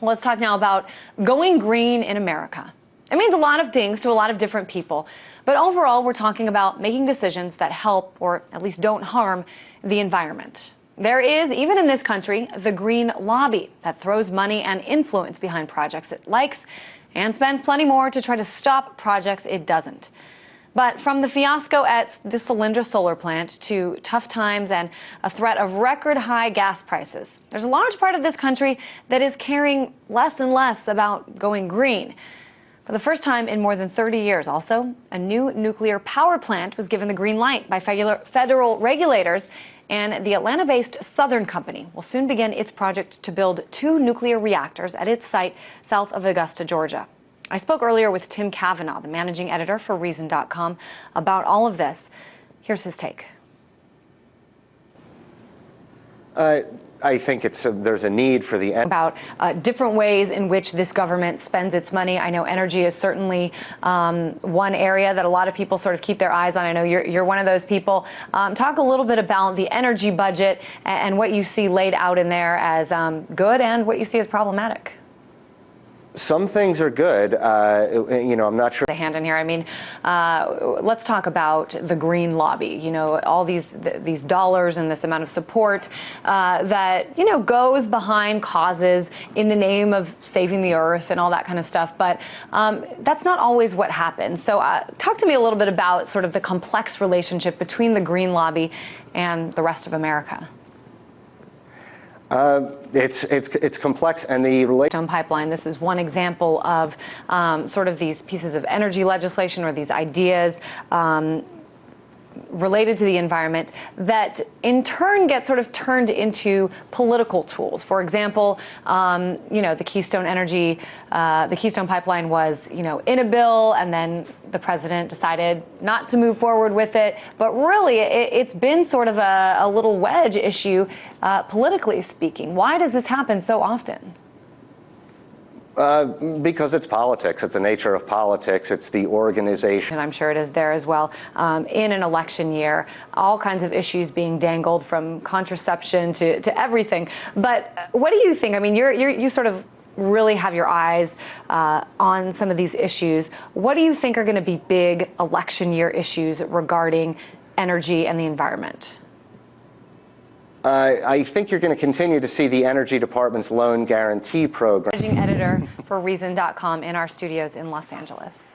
Let's talk now about going green in America. It means a lot of things to a lot of different people, but overall we're talking about making decisions that help, or at least don't harm, the environment. There is, even in this country, the green lobby that throws money and influence behind projects it likes and spends plenty more to try to stop projects it doesn't. But from the fiasco at the Solyndra solar plant to tough times and a threat of record high gas prices, there's a large part of this country that is caring less and less about going green. For the first time in more than 30 years, also, a new nuclear power plant was given the green light by federal regulators, and the Atlanta-based Southern Company will soon begin its project to build 2 nuclear reactors at its site south of Augusta, Georgia. I spoke earlier with Tim Cavanaugh, the managing editor for Reason.com, about all of this. Here's his take. I think there's a need for the about different ways in which this government spends its money. I know energy is certainly one area that a lot of people sort of keep their eyes on. I know you're one of those people. Talk a little bit about the energy budget and what you see laid out in there as good and what you see as problematic. Some things are good. I'm not sure. The hand in here. I mean, let's talk about the green lobby. You know, all these dollars and this amount of support that goes behind causes in the name of saving the earth and all that kind of stuff. But that's not always what happens. So talk to me a little bit about sort of the complex relationship between the green lobby and the rest of America. It's complex, and the Keystone pipeline. This is one example of sort of these pieces of energy legislation or these ideas related to the environment that in turn get sort of turned into political tools. For example, the Keystone pipeline was, in a bill, and then the president decided not to move forward with it. But really, it's been sort of a little wedge issue, politically speaking. Why does this happen so often? Because it's politics. It's the nature of politics. It's the organization. And I'm sure it is there as well. In an election year, all kinds of issues being dangled, from contraception to everything. But what do you think? I mean, you sort of really have your eyes on some of these issues. What do you think are going to be big election year issues regarding energy and the environment? I think you're going to continue to see the Energy Department's loan guarantee program. Managing editor for Reason.com in our studios in Los Angeles.